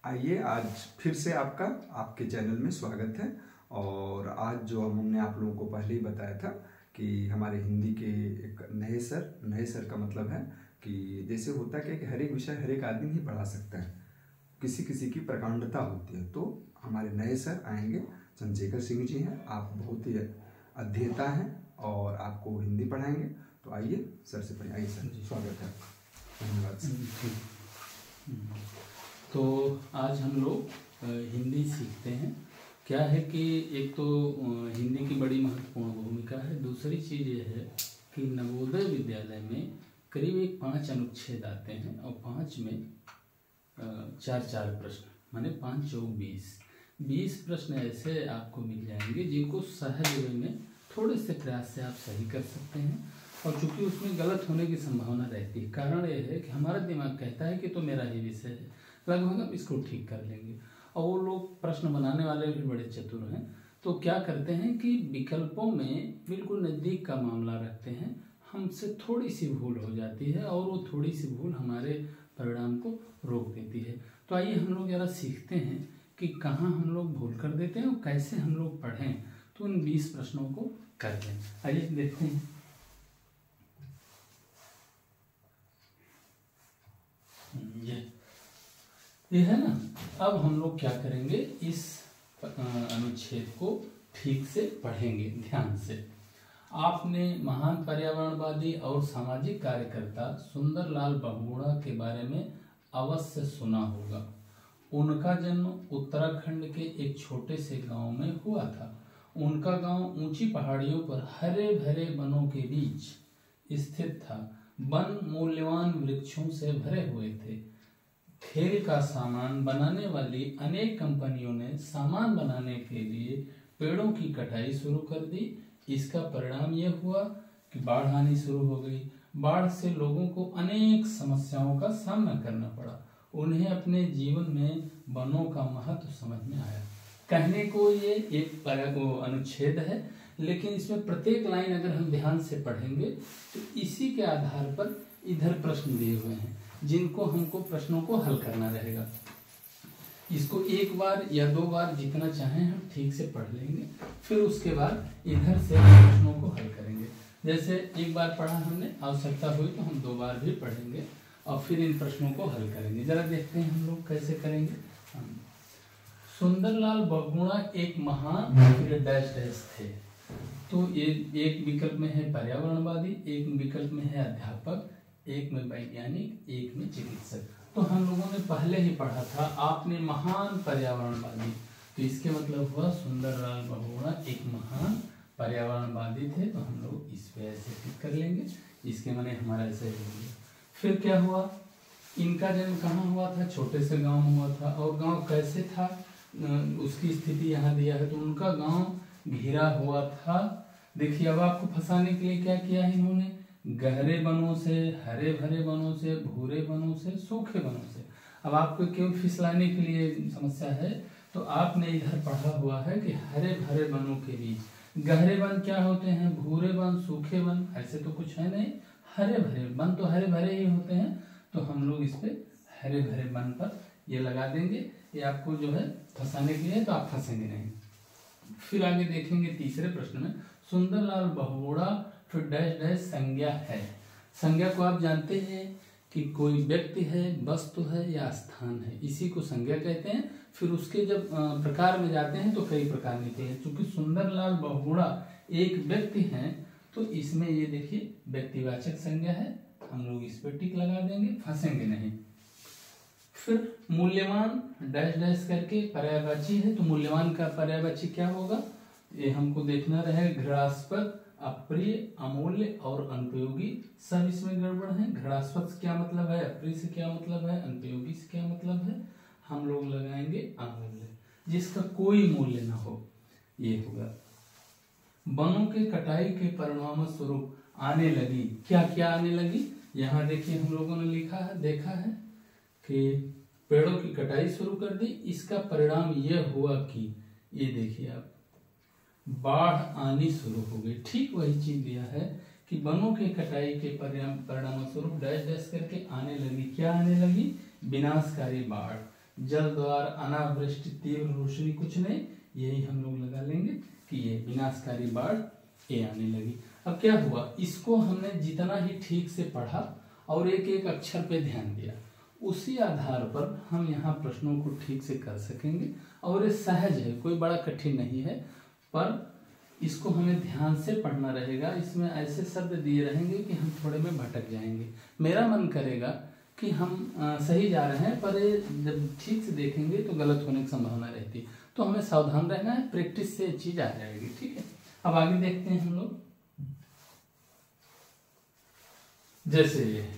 आइए, आज फिर से आपके चैनल में स्वागत है। और आज जो हमने आप लोगों को पहले ही बताया था कि हमारे हिंदी के एक नए सर का मतलब है कि जैसे होता है कि हर एक विषय हर एक आदमी ही पढ़ा सकता है, किसी किसी की प्रकांडता होती है। तो हमारे नए सर आएंगे, चंद्रशेखर सिंह जी हैं। आप बहुत ही अध्येता हैं और आपको हिंदी पढ़ाएंगे। तो आइए सर से पढ़िए। आइए सर, स्वागत है आपका। धन्यवाद सर। तो आज हम लोग हिंदी सीखते हैं। क्या है कि एक तो हिंदी की बड़ी महत्वपूर्ण भूमिका है, दूसरी चीज़ ये है कि नवोदय विद्यालय में करीब 5 अनुच्छेद आते हैं और 5 में 4 प्रश्न, माने 5 चौक 20 प्रश्न ऐसे आपको मिल जाएंगे जिनको सहज वे में थोड़े से प्रयास से आप सही कर सकते हैं। और चूंकि उसमें गलत होने की संभावना रहती है, कारण यह है कि हमारा दिमाग कहता है कि तो मेरा ही विषय है, लगभग हम इसको ठीक कर लेंगे। और वो लोग प्रश्न बनाने वाले भी बड़े चतुर हैं, तो क्या करते हैं कि विकल्पों में बिल्कुल नज़दीक का मामला रखते हैं, हमसे थोड़ी सी भूल हो जाती है और वो थोड़ी सी भूल हमारे परिणाम को रोक देती है। तो आइए हम लोग ज़रा सीखते हैं कि कहाँ हम लोग भूल कर देते हैं और कैसे हम लोग पढ़ें तो उन 20 प्रश्नों को कर लें। आइए देखते हैं। ये है ना। अब हम लोग क्या करेंगे, इस अनुच्छेद को ठीक से पढ़ेंगे ध्यान से। आपने महान पर्यावरणवादी और सामाजिक कार्यकर्ता सुंदरलाल बहुगुणा के बारे में अवश्य सुना होगा। उनका जन्म उत्तराखंड के एक छोटे से गांव में हुआ था। उनका गांव ऊंची पहाड़ियों पर हरे भरे वनों के बीच स्थित था। वन मूल्यवान वृक्षों से भरे हुए थे। खेल का सामान बनाने वाली अनेक कंपनियों ने सामान बनाने के लिए पेड़ों की कटाई शुरू कर दी। इसका परिणाम यह हुआ कि बाढ़ आनी शुरू हो गई। बाढ़ से लोगों को अनेक समस्याओं का सामना करना पड़ा। उन्हें अपने जीवन में वनों का महत्व समझ में आया। कहने को ये एक अनुच्छेद है, लेकिन इसमें प्रत्येक लाइन अगर हम ध्यान से पढ़ेंगे तो इसी के आधार पर इधर प्रश्न दिए हुए हैं जिनको हमको प्रश्नों को हल करना रहेगा। इसको एक बार या 2 बार जितना चाहें हम ठीक से पढ़ लेंगे, फिर उसके बाद इधर से प्रश्नों को हल करेंगे। जैसे एक बार पढ़ा हमने, आवश्यकता हुई तो हम 2 बार भी पढ़ेंगे और फिर इन प्रश्नों को हल करेंगे। जरा देखते हैं हम लोग कैसे करेंगे। सुंदरलाल बहुगुणा एक महान फिर डैश डैश थे। तो ये एक विकल्प में है पर्यावरणवादी, एक विकल्प में है अध्यापक, एक में वैज्ञानिक, एक में चिकित्सक। तो हम लोगों ने पहले ही पढ़ा था, आपने महान पर्यावरणवादी, तो इसके मतलब हुआ सुंदरलाल बहुगुणा एक महान पर्यावरणवादी थे। तो हम लोग इस पे ऐसे टिक कर लेंगे, इसके माने हमारा ऐसे हो गया। फिर क्या हुआ, इनका जन्म कहाँ हुआ था, छोटे से गांव में हुआ था। और गांव कैसे था, उसकी स्थिति यहाँ दिया है। तो उनका गांव घिरा हुआ था। देखिए अब आपको फंसाने के लिए क्या किया है इन्होंने, गहरे वनों से, हरे भरे वनों से, भूरे वनों से, सूखे वनों से। अब आपको क्यों फिसलाने के लिए समस्या है, तो आपने इधर पढ़ा हुआ है कि हरे भरे वनों के बीच। गहरे वन क्या होते हैं, भूरे वन, सूखे वन, ऐसे तो कुछ है नहीं। हरे भरे वन तो हरे भरे ही होते हैं। तो हम लोग इस पे हरे भरे वन पर ये लगा देंगे। ये आपको जो है फंसाने के लिए, तो आप फंसेंगे नहीं। फिर आगे देखेंगे तीसरे प्रश्न में, सुंदरलाल बहुगुणा फिर डैश डैश संज्ञा है। संज्ञा को आप जानते हैं कि कोई व्यक्ति है, वस्तु है या स्थान है, इसी को संज्ञा कहते हैं। फिर उसके जब प्रकार में जाते हैं तो कई प्रकार निकले हैं। चूंकि सुंदरलाल बहुगुणा एक व्यक्ति हैं, तो इसमें ये देखिए व्यक्तिवाचक संज्ञा है, हम लोग इस पर टिक लगा देंगे, फंसेंगे नहीं। फिर मूल्यवान डैश डैश करके पर्यायवाची है, तो मूल्यवान का पर्यायवाची क्या होगा, ये हमको देखना रहे। घृणास्पद, अप्रिय, अमूल्य और अनुपयोगी, सब इसमें गड़बड़ है। घृणास्पद से क्या मतलब है, अप्रिय से क्या मतलब है, अनुपयोगी से क्या मतलब है, हम लोग लगाएंगे अमूल्य, जिसका कोई मूल्य ना हो, ये होगा। वनों के कटाई के परिणाम स्वरूप आने लगी, क्या क्या आने लगी, यहाँ देखिए हम लोगों ने लिखा है, देखा है कि पेड़ों की कटाई शुरू कर दी। इसका परिणाम यह हुआ कि ये देखिए आप, बाढ़ आनी शुरू हो गई। ठीक वही चीज दिया है कि वनों के कटाई के परिणाम स्वरूप डैश डैश करके आने लगी, क्या आने लगी, विनाशकारी बाढ़। जल द्वार, अनावृष्टि, तीव्र रोशनी, कुछ नहीं, यही हम लोग लगा लेंगे कि ये विनाशकारी बाढ़ ये आने लगी। अब क्या हुआ, इसको हमने जितना ही ठीक से पढ़ा और एक एक अक्षर पे ध्यान दिया, उसी आधार पर हम यहाँ प्रश्नों को ठीक से कर सकेंगे। और ये सहज है, कोई बड़ा कठिन नहीं है, पर इसको हमें ध्यान से पढ़ना रहेगा। इसमें ऐसे शब्द दिए रहेंगे कि हम थोड़े में भटक जाएंगे। मेरा मन करेगा कि हम सही जा रहे हैं, पर जब ठीक से देखेंगे तो गलत होने की संभावना रहती है, तो हमें सावधान रहना है। प्रैक्टिस से चीज आ जाएगी, ठीक है। अब आगे देखते हैं हम लोग। जैसे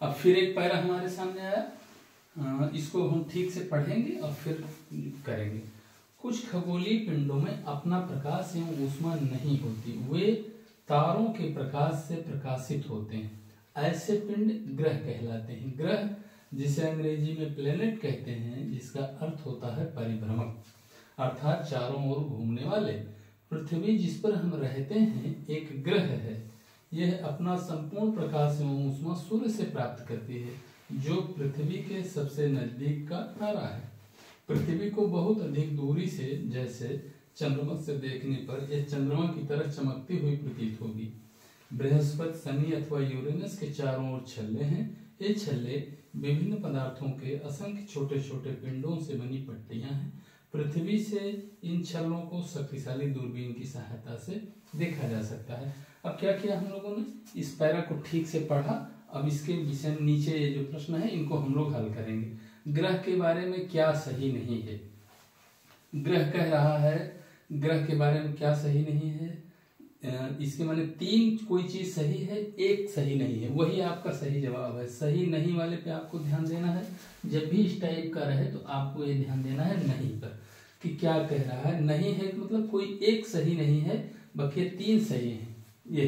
अब फिर एक पैरा हमारे सामने आया, इसको हम ठीक से पढ़ेंगे और फिर करेंगे। कुछ खगोलीय पिंडों में अपना प्रकाश एवं ऊष्मा नहीं होती, वे तारों के प्रकाश से प्रकाशित होते हैं। ऐसे पिंड ग्रह कहलाते हैं। ग्रह जिसे अंग्रेजी में प्लेनेट कहते हैं, जिसका अर्थ होता है परिभ्रमक, अर्थात चारों ओर घूमने वाले। पृथ्वी जिस पर हम रहते हैं एक ग्रह है। यह अपना संपूर्ण प्रकाश एवं ऊष्मा सूर्य से प्राप्त करती है, जो पृथ्वी के सबसे नजदीक का तारा है। पृथ्वी को बहुत अधिक दूरी से, जैसे चंद्रमा से देखने पर यह चंद्रमा की तरह चमकती हुई प्रतीत होगी। बृहस्पति, शनि अथवा यूरेनस के चारों ओर छल्ले हैं। ये छल्ले विभिन्न पदार्थों के असंख्य छोटे छोटे पिंडों से बनी पट्टियां हैं। पृथ्वी से इन छल्लों को शक्तिशाली दूरबीन की सहायता से देखा जा सकता है। अब क्या किया हम लोगों ने, इस पैरा को ठीक से पढ़ा। अब इसके विषय नीचे ये जो प्रश्न है इनको हम लोग हल करेंगे। ग्रह के बारे में क्या सही नहीं है, ग्रह कह रहा है, ग्रह के बारे में क्या सही नहीं है, इसके माने तीन कोई चीज सही है, एक सही नहीं है, वही आपका सही जवाब है। सही नहीं वाले पे आपको ध्यान देना है। जब भी इस टाइप का रहे तो आपको ये ध्यान देना है नहीं पर, कि क्या कह रहा है। नहीं है मतलब कोई एक सही नहीं है, बाकी तीन सही हैं। ये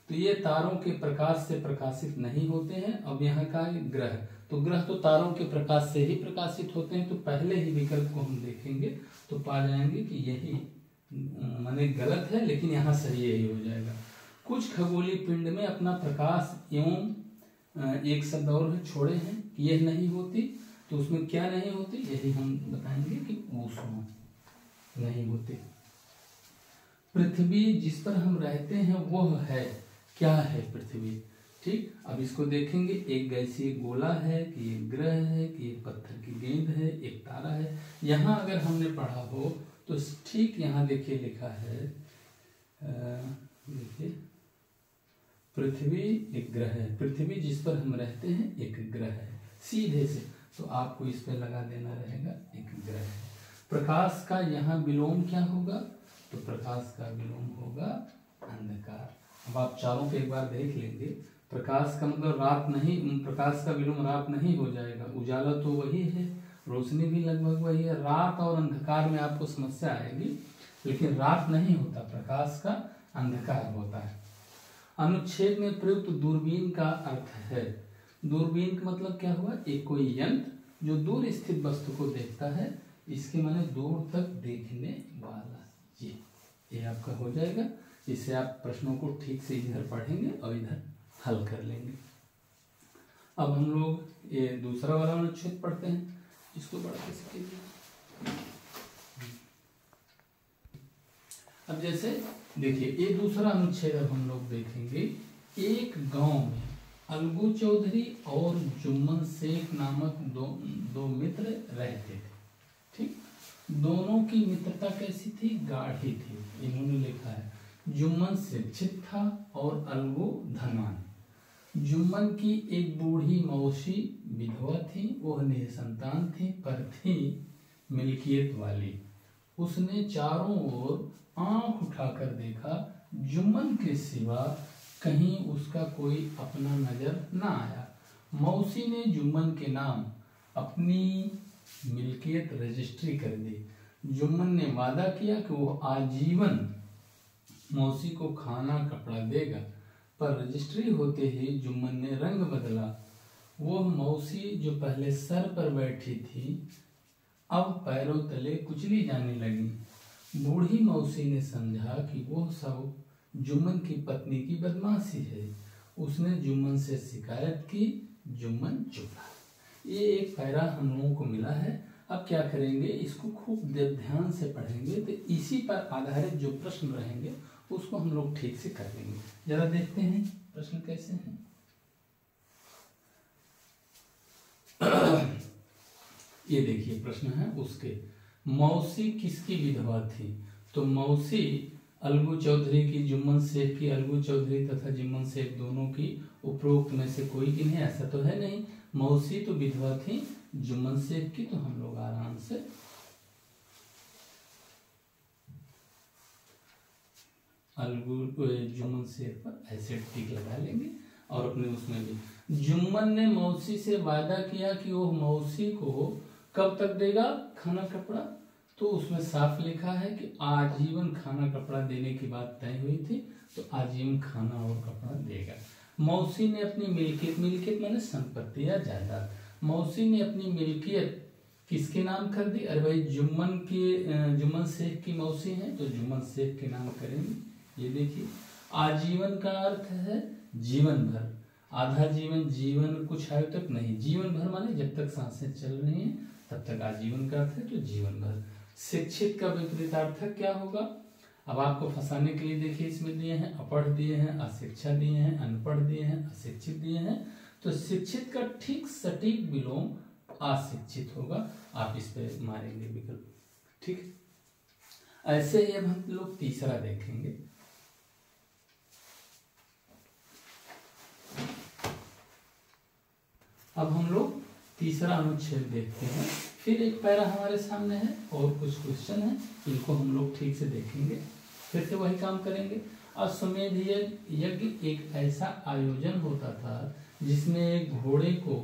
तो ये तारों के प्रकाश से प्रकाशित नहीं होते हैं। अब यहाँ का ग्रह, तो ग्रह तो तारों के प्रकाश से ही प्रकाशित होते हैं। तो पहले ही विकल्प को हम देखेंगे तो पा जाएंगे कि यही माने गलत है, लेकिन यहाँ सही यही हो जाएगा। कुछ खगोलीय पिंड में अपना प्रकाश एवं एक शब्द और छोड़े हैं, यह नहीं होती। तो उसमें क्या नहीं होती, यही हम बताएंगे कि ऊष्मा नहीं होती। पृथ्वी जिस पर हम रहते हैं वह है, क्या है पृथ्वी, ठीक। अब इसको देखेंगे, एक गैसीय गोला है कि एक ग्रह है कि एक पत्थर की गेंद है, एक तारा है। यहाँ अगर हमने पढ़ा हो तो ठीक यहाँ देखिए लिखा है, देखिए पृथ्वी एक ग्रह है। पृथ्वी जिस पर हम रहते हैं एक ग्रह है, सीधे से। तो आपको इस पे लगा देना रहेगा एक ग्रह है। प्रकाश का यहाँ विलोम क्या होगा, तो प्रकाश का विलोम होगा अंधकार। अब आप चारों पे एक बार देख लेंगे, प्रकाश का मतलब रात नहीं, प्रकाश का विलोम रात नहीं हो जाएगा। उजाला तो वही है, रोशनी भी लगभग वही है। रात और अंधकार में आपको समस्या आएगी, लेकिन रात नहीं होता, प्रकाश का अंधकार होता है। अनुच्छेद में प्रयुक्त दूरबीन का अर्थ है, दूरबीन का मतलब क्या हुआ, एक कोई यंत्र जो दूर स्थित वस्तु को देखता है, इसके माने दूर तक देखने वाला। ये आपका हो जाएगा। इससे आप प्रश्नों को ठीक से इधर पढ़ेंगे और इधर हल कर लेंगे। अब हम लोग ये दूसरा वाला अनुच्छेद पढ़ते हैं, इसको बढ़ा सकते। अब जैसे देखिए ये दूसरा अनुच्छेद अब हम लोग देखेंगे। एक गांव में अलगू चौधरी और जुम्मन शेख नामक दो मित्र रहते थे, ठीक। दोनों की मित्रता कैसी थी, गाढ़ी थी। इन्होंने लिखा है जुम्मन शिक्षित था और अलगू धनवान। जुम्मन की एक बूढ़ी मौसी विधवा थी, वह निसंतान थी पर थी मिल्कियत वाली। उसने चारों ओर आंख उठाकर देखा, जुम्मन के सिवा कहीं उसका कोई अपना नजर न आया। मौसी ने जुम्मन के नाम अपनी मिल्कियत रजिस्ट्री कर दी। जुम्मन ने वादा किया कि वो आजीवन मौसी को खाना कपड़ा देगा, पर रजिस्ट्री होते ही जुम्मन ने रंग बदला। वह मौसी जो पहले सर पर बैठी थी अब पैरों तले कुचली जाने लगी। बूढ़ी मौसी ने समझा कि वह सब जुम्मन की पत्नी की बदमाशी है। उसने जुम्मन से शिकायत की, जुम्मन चुप रहा। ये एक पैरा हम लोगों को मिला है। अब क्या करेंगे, इसको खूब ध्यान से पढ़ेंगे तो इसी पर आधारित जो प्रश्न रहेंगे उसको हम लोग ठीक से कर लेंगे। जरा देखते हैं प्रश्न कैसे हैं। ये देखिए प्रश्न है उसके, मौसी किसकी विधवा थी? तो मौसी अलगू चौधरी की, जुम्मन शेख की, अलगू चौधरी तथा जुम्मन शेख दोनों की उपरोक्त में से कोई की नहीं? ऐसा तो है नहीं, मौसी तो विधवा थी जुम्मन शेख की, तो हम लोग आराम से अलगू जुम्मन शेख पर ऐसे टिक लगा लेंगे। और अपने उसमें भी जुम्मन ने मौसी से वादा किया कि वो मौसी को कब तक देगा खाना कपड़ा, तो उसमें साफ लिखा है कि आजीवन खाना कपड़ा देने की बात तय हुई थी, तो आजीवन खाना और कपड़ा देगा। मौसी ने अपनी मिल्कियत माने संपत्ति या जायदाद, मौसी ने अपनी मिल्कियत किसके नाम कर दी? अरे भाई जुम्मन शेख की मौसी है तो जुम्मन शेख के नाम करेंगे। ये देखिए आजीवन का अर्थ है जीवन भर, आधा जीवन, जीवन कुछ आयु तक नहीं, जीवन भर माने जब तक सांसें चल रही हैं तब तक आजीवन का अर्थ है, तो जीवन भर। शिक्षित का विपरीतार्थक क्या होगा? अब आपको फंसाने के लिए देखिए इसमें दिए हैं अपढ़ दिए हैं, अशिक्षा दिए हैं, अनपढ़ दिए हैं, अशिक्षित दिए हैं, तो शिक्षित का ठीक सटीक विलोम अशिक्षित होगा। आप इस पे मारेंगे विकल्प, ठीक। ऐसे ही अब हम लोग तीसरा देखेंगे। अब हम लोग तीसरा अनुच्छेद देखते हैं। फिर एक पैरा हमारे सामने है और कुछ क्वेश्चन है, इनको हम लोग ठीक से देखेंगे, फिर से वही काम करेंगे। अश्वमेध यज्ञ एक ऐसा आयोजन होता था जिसमें एक घोड़े को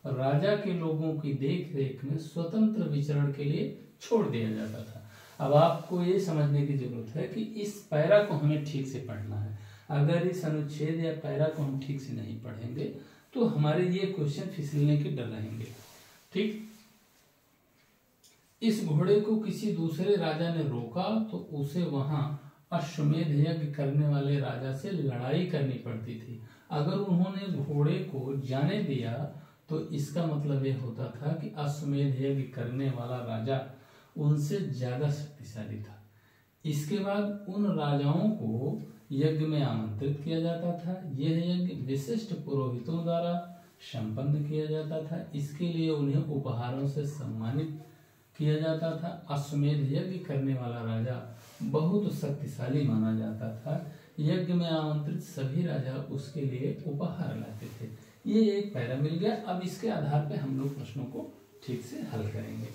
राजा के लोगों की देख रेख में स्वतंत्र विचरण के लिए छोड़ दिया जाता था। अब आपको ये समझने की जरूरत है कि इस पैरा को हमें ठीक से पढ़ना है। अगर इस अनुच्छेद या पैरा को हम ठीक से नहीं पढ़ेंगे तो हमारे ये क्वेश्चन फिसलने के डर रहेंगे, ठीक। इस घोड़े को किसी दूसरे राजा ने रोका तो उसे वहां अश्वमेध यज्ञ करने वाले राजा से लड़ाई करनी पड़ती थी। अगर उन्होंने घोड़े को जाने दिया तो इसका मतलब यह होता था कि अश्वमेध यज्ञ करने वाला राजा उनसे ज्यादा शक्तिशाली था। इसके बाद उन राजाओं को यज्ञ में आमंत्रित किया जाता था। यह यज्ञ विशिष्ट पुरोहितों द्वारा संपन्न किया जाता था। इसके लिए उन्हें उपहारों से सम्मानित किया जाता था। अश्वमेध यज्ञ करने वाला राजा बहुत शक्तिशाली माना जाता था। यज्ञ में आमंत्रित सभी राजा उसके लिए उपहार लाते थे। ये एक पैरा मिल गया। अब इसके आधार पर हम लोग प्रश्नों को ठीक से हल करेंगे।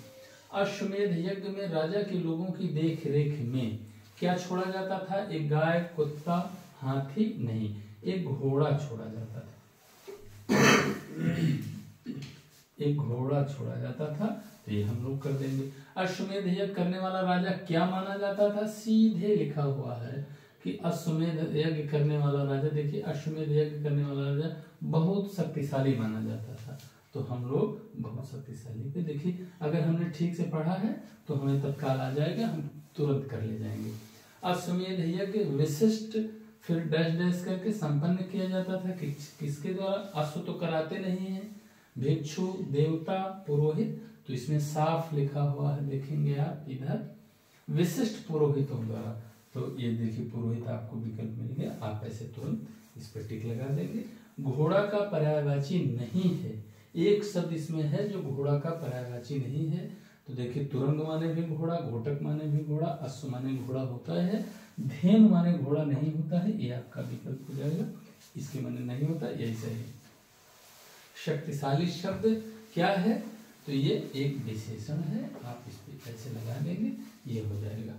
अश्वमेध यज्ञ में राजा के लोगों की देख रेख में क्या छोड़ा जाता था? एक गाय, कुत्ता, हाथी नहीं, एक घोड़ा छोड़ा जाता था। एक घोड़ा छोड़ा जाता था, तो ये हम लोग कर देंगे। अश्वमेध यज्ञ करने वाला राजा क्या माना जाता था? सीधे लिखा हुआ है कि अश्वमेध यज्ञ करने वाला राजा, देखिए अश्वमेध यज्ञ करने वाला राजा बहुत शक्तिशाली माना जाता था, तो हम लोग बहुत शक्तिशाली पे देखिए अगर हमने ठीक से पढ़ा है तो हमें तत्काल आ जाएगा, हम तुरंत कर ले जाएंगे। अश्वमेध यज्ञ विशिष्ट फिर डैश डैश करके संपन्न किया जाता था किसके द्वारा? अश्व तो कराते नहीं है, भिक्षु, देवता, पुरोहित, तो इसमें साफ लिखा हुआ है, देखेंगे आप इधर विशिष्ट पुरोहितों द्वारा। तो ये देखिए पुरोहित आपको विकल्प मिल गया, आप ऐसे तुरंत इस पर टिक लगा देंगे। घोड़ा का पर्यायवाची नहीं है, एक शब्द इसमें है जो घोड़ा का पर्यायवाची नहीं है, तो देखिए तुरंग माने भी घोड़ा, घोटक माने भी घोड़ा, अश्व माने घोड़ा होता है, धेनु माने घोड़ा नहीं होता है, ये आपका विकल्प हो जाएगा, इसके माने नहीं होता, यही सही। शक्तिशाली शब्द क्या है? तो ये एक विशेषण है, आप इस पे ऐसे लगा देंगे, ये हो जाएगा।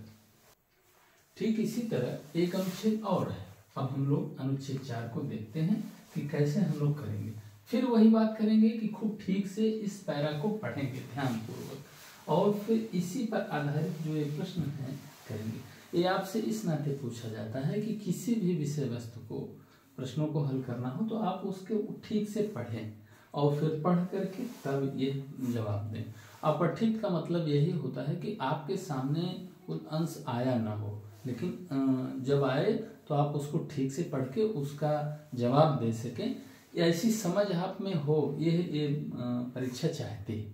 ठीक इसी तरह एक अनुच्छेद और है। अब हम लोग अनुच्छेद 4 को देखते हैं कि कैसे हम लोग करेंगे। फिर वही बात करेंगे कि खूब ठीक से इस पैरा को पढ़ेंगे ध्यानपूर्वक, और फिर इसी पर आधारित जो एक प्रश्न है करेंगे। ये आपसे इस नाते पूछा जाता है कि किसी भी विषय वस्तु को, प्रश्नों को हल करना हो तो आप उसके ठीक से पढ़ें और फिर पढ़ करके तब ये जवाब दें। अपठित का मतलब यही होता है कि आपके सामने कोई अंश आया ना हो, लेकिन जब आए तो आप उसको ठीक से पढ़ के उसका जवाब दे सकें। ऐसी समझ आप में हो, ये परीक्षा चाहती है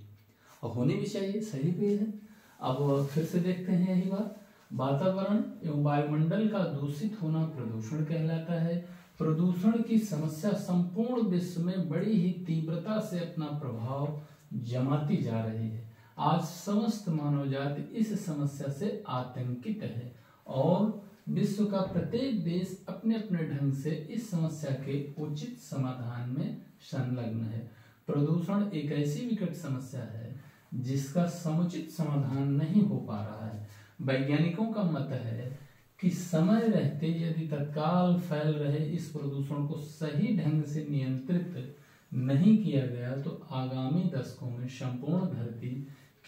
और होनी भी चाहिए, सही भी है। अब फिर से देखते हैं यही बात। वातावरण एवं वायुमंडल का दूषित होना प्रदूषण कहलाता है। प्रदूषण की समस्या संपूर्ण विश्व में बड़ी ही तीव्रता से अपना प्रभाव जमाती जा रही है। आज समस्त मानव जाति इस समस्या से आतंकित है और विश्व का प्रत्येक देश अपने अपने ढंग से इस समस्या के उचित समाधान में संलग्न है। प्रदूषण एक ऐसी विकट समस्या है जिसका समुचित समाधान नहीं हो पा रहा है। वैज्ञानिकों का मत है कि समय रहते यदि तत्काल फैल रहे इस प्रदूषण को सही ढंग से नियंत्रित नहीं किया गया तो आगामी दशकों में संपूर्ण धरती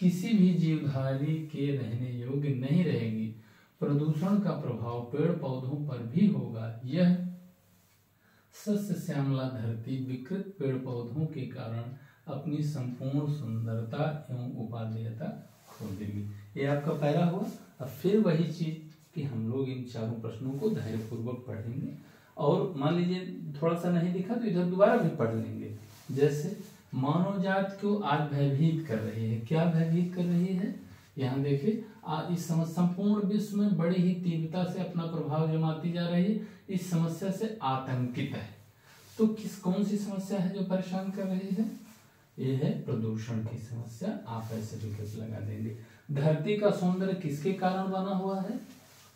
किसी भी जीवधारी के रहने योग्य नहीं रहेगी। प्रदूषण का प्रभाव पेड़ पौधों पर भी होगा। यह सस्य श्यामला धरती विकृत पेड़ पौधों के कारण अपनी संपूर्ण सुंदरता एवं उपादेयता खो देगी। ये आपका पैरा हुआ। अब फिर वही चीज कि हम लोग इन चारों प्रश्नों को धैर्यपूर्वक पढ़ेंगे और मान लीजिए थोड़ा सा नहीं दिखा तो इधर दोबारा भी पढ़ लेंगे। जैसे मानव जात को आज भयभीत कर रही है, क्या भयभीत कर रही है? यहाँ देखिए, इस संपूर्ण विश्व में बड़ी ही तीव्रता से अपना प्रभाव जमाती जा रही है, इस समस्या से आतंकित है। तो कौन सी समस्या है जो परेशान कर रही है? ये है प्रदूषण की समस्या। आप ऐसे विकल्प लगा देंगे। धरती का सौंदर्य किसके कारण बना हुआ है?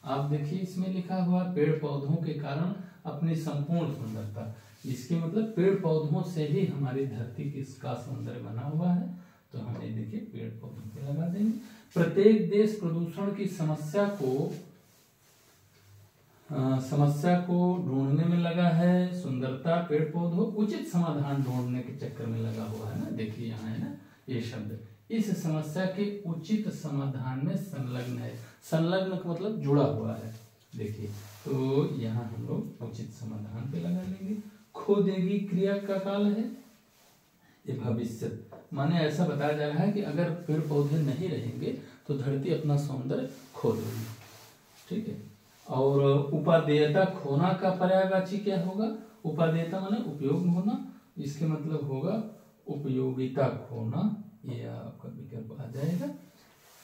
आप देखिए इसमें लिखा हुआ पेड़ पौधों के कारण अपनी संपूर्ण सुंदरता। इसके मतलब पेड़ पौधों से ही हमारी धरती किसका सौंदर्य बना हुआ है। तो हम ये देखिए पेड़ पौधों पे लगा देंगे। प्रत्येक देश प्रदूषण की समस्या को ढूंढने में लगा है। सुंदरता, पेड़ पौधों, उचित समाधान ढूंढने के चक्कर में लगा हुआ है ना। देखिए यहाँ है ना ये शब्द, इस समस्या के उचित समाधान में संलग्न है। संलग्न का मतलब जुड़ा हुआ है। देखिए तो यहाँ हम लोग उचित समाधान पे लगा लेंगे। खो देगी क्रिया का काल है ये भविष्य, माने ऐसा बताया जा रहा है कि अगर पेड़ पौधे नहीं रहेंगे तो धरती अपना सौंदर्य खो देगी। ठीक है। और उपादेयता खोना का पर्यायवाची क्या होगा? उपादेयता माने उपयोग में होना, इसके मतलब होगा उपयोगिता खोना। ये आपका विकल्प आ जाएगा।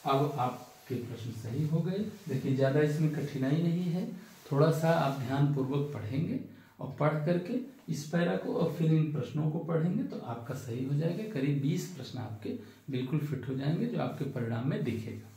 अब आपके प्रश्न सही हो गए। देखिए ज्यादा इसमें कठिनाई नहीं है, थोड़ा सा आप ध्यान पूर्वक पढ़ेंगे और पढ़ करके इस पैरा को और फिर इन प्रश्नों को पढ़ेंगे तो आपका सही हो जाएगा। करीब 20 प्रश्न आपके बिल्कुल फिट हो जाएंगे जो आपके परिणाम में दिखेगा।